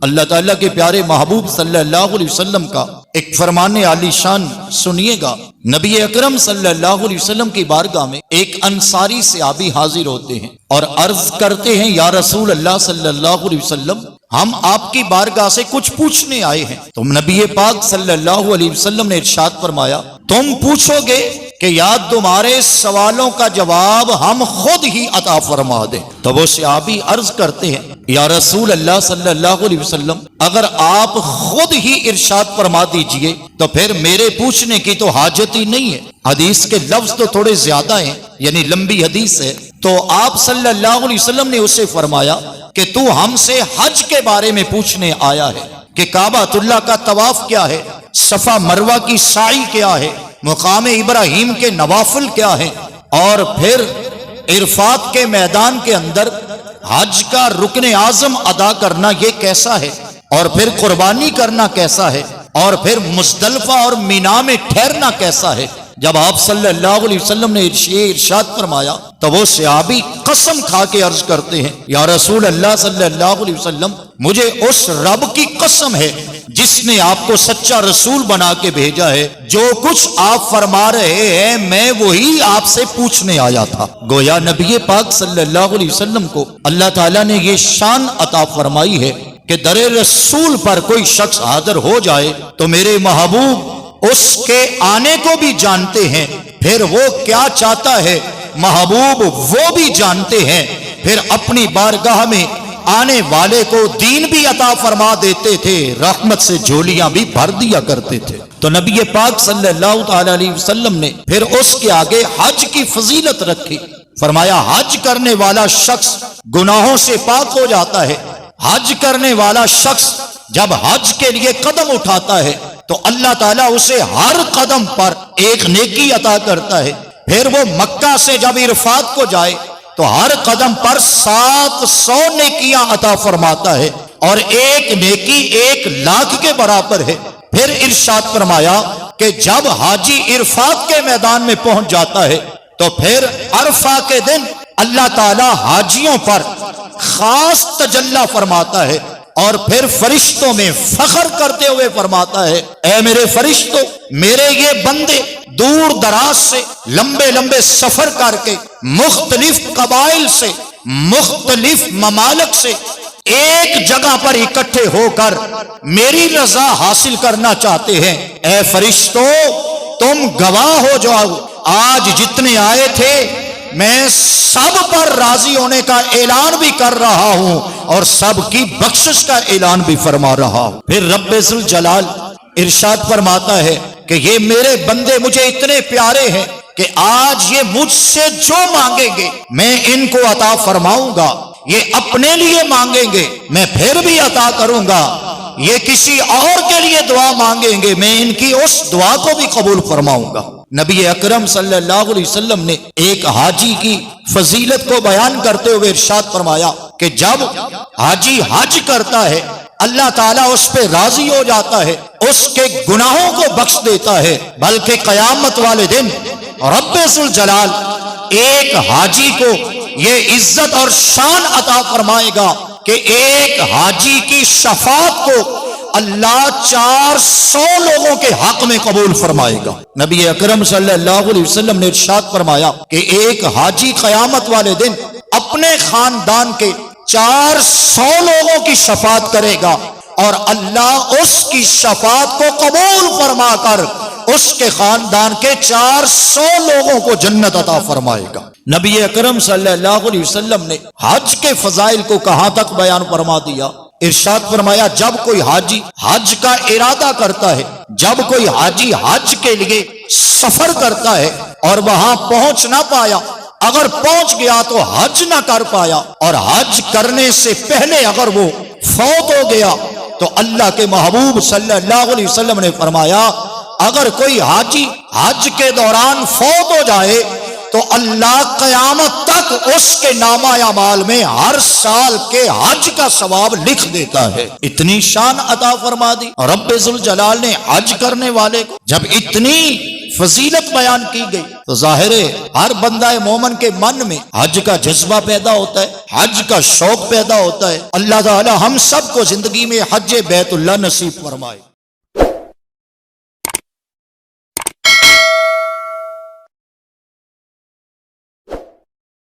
اللہ تعالیٰ کے پیارے محبوب صلی اللہ علیہ وسلم کا ایک فرمان عالی شان سنیے گا۔ نبی اکرم صلی اللہ علیہ وسلم کی بارگاہ میں ایک انصاری صحابی حاضر ہوتے ہیں اور عرض کرتے ہیں، یا رسول اللہ صلی اللہ علیہ وسلم، ہم آپ کی بارگاہ سے کچھ پوچھنے آئے ہیں۔ تو نبی پاک صلی اللہ علیہ وسلم نے ارشاد فرمایا، تم پوچھو گے کہ یا تمہارے سوالوں کا جواب ہم خود ہی عطا فرما دیں۔ تو وہ صحابی عرض کرتے ہیں، یا رسول اللہ صلی اللہ علیہ وسلم، اگر آپ خود ہی ارشاد فرما دیجئے تو پھر میرے پوچھنے کی تو حاجت ہی نہیں ہے۔ حدیث کے لفظ تو تھوڑے زیادہ ہیں، یعنی لمبی حدیث ہے۔ تو آپ صلی اللہ علیہ وسلم نے اسے فرمایا کہ تو ہم سے حج کے بارے میں پوچھنے آیا ہے کہ کعبۃ اللہ کا طواف کیا ہے، صفا مروہ کی سعی کیا ہے، مقام ابراہیم کے نوافل کیا ہیں، اور پھر عرفات کے میدان کے اندر حج کا رکن اعظم ادا کرنا یہ کیسا ہے، اور پھر قربانی کرنا کیسا ہے، اور پھر مزدلفہ اور مینا میں ٹھہرنا کیسا ہے۔ جب آپ صلی اللہ علیہ وسلم نے یہ ارشاد فرمایا تو وہ صحابی قسم کھا کے عرض کرتے ہیں، یا رسول اللہ صلی اللہ علیہ وسلم، مجھے اس رب کی قسم ہے جس نے آپ کو سچا رسول بنا کے بھیجا ہے، جو کچھ آپ فرما رہے ہیں میں وہی آپ سے پوچھنے آیا تھا۔ گویا نبی پاک صلی اللہ علیہ وسلم کو اللہ تعالیٰ نے یہ شان عطا فرمائی ہے کہ در رسول پر کوئی شخص حاضر ہو جائے تو میرے محبوب اس کے آنے کو بھی جانتے ہیں، پھر وہ کیا چاہتا ہے محبوب وہ بھی جانتے ہیں، پھر اپنی بارگاہ میں آنے والے کو دین بھی عطا فرما دیتے تھے، رحمت سے جھولیاں بھی بھر دیا کرتے تھے۔ تو نبی پاک صلی اللہ تعالی علیہ وسلم نے پھر اس کے آگے حج کی فضیلت رکھی۔ فرمایا، حج کرنے والا شخص گناہوں سے پاک ہو جاتا ہے۔ حج کرنے والا شخص جب حج کے لیے قدم اٹھاتا ہے تو اللہ تعالیٰ اسے ہر قدم پر ایک نیکی عطا کرتا ہے۔ پھر وہ مکہ سے جب عرفات کو جائے تو ہر قدم پر 700 نیکیاں عطا فرماتا ہے، اور ایک نیکی 1,00,000 کے برابر ہے۔ پھر ارشاد فرمایا کہ جب حاجی عرفات کے میدان میں پہنچ جاتا ہے تو پھر عرفہ کے دن اللہ تعالیٰ حاجیوں پر خاص تجلی فرماتا ہے، اور پھر فرشتوں میں فخر کرتے ہوئے فرماتا ہے، اے میرے فرشتوں، میرے یہ بندے دور دراز سے لمبے لمبے سفر کر کے مختلف قبائل سے مختلف ممالک سے ایک جگہ پر اکٹھے ہو کر میری رضا حاصل کرنا چاہتے ہیں۔ اے فرشتوں، تم گواہ ہو جاؤ، آج جتنے آئے تھے میں سب پر راضی ہونے کا اعلان بھی کر رہا ہوں اور سب کی بخشش کا اعلان بھی فرما رہا ہوں۔ پھر رب ذوالجلال ارشاد فرماتا ہے کہ یہ میرے بندے مجھے اتنے پیارے ہیں کہ آج یہ مجھ سے جو مانگیں گے میں ان کو عطا فرماؤں گا، یہ اپنے لیے مانگیں گے میں پھر بھی عطا کروں گا، یہ کسی اور کے لیے دعا مانگیں گے میں ان کی اس دعا کو بھی قبول فرماؤں گا۔ نبی اکرم صلی اللہ علیہ وسلم نے ایک حاجی کی فضیلت کو بیان کرتے ہوئے ارشاد فرمایا کہ جب حاجی حج کرتا ہے اللہ تعالیٰ اس پہ راضی ہو جاتا ہے، اس کے گناہوں کو بخش دیتا ہے، بلکہ قیامت والے دن رب ذوالجلال ایک حاجی کو یہ عزت اور شان عطا فرمائے گا کہ ایک حاجی کی شفاعت کو اللہ 400 لوگوں کے حق میں قبول فرمائے گا۔ نبی اکرم صلی اللہ علیہ وسلم نے ارشاد فرمایا کہ ایک حاجی قیامت والے دن اپنے خاندان کے 400 لوگوں کی شفاعت کرے گا، اور اللہ اس کی شفاعت کو قبول فرما کر اس کے خاندان کے 400 لوگوں کو جنت عطا فرمائے گا۔ نبی اکرم صلی اللہ علیہ وسلم نے حج کے فضائل کو کہاں تک بیان فرما دیا؟ ارشاد فرمایا، جب کوئی حاجی حج کا ارادہ کرتا ہے، جب کوئی حاجی حج کے لیے سفر کرتا ہے اور وہاں پہنچ نہ پایا، اگر پہنچ گیا تو حج نہ کر پایا، اور حج کرنے سے پہلے اگر وہ فوت ہو گیا تو اللہ کے محبوب صلی اللہ علیہ وسلم نے فرمایا، اگر کوئی حاجی حج کے دوران فوت ہو جائے تو اللہ قیامت تک اس کے نامہ اعمال میں ہر سال کے حج کا ثواب لکھ دیتا ہے۔ اتنی شان عطا فرما دی رب ذوالجلال نے حج کرنے والے کو۔ جب اتنی فضیلت بیان کی گئی تو ظاہر ہے ہر بندہ مومن کے من میں حج کا جذبہ پیدا ہوتا ہے، حج کا شوق پیدا ہوتا ہے۔ اللہ تعالی ہم سب کو زندگی میں حج بیت اللہ نصیب فرمائے۔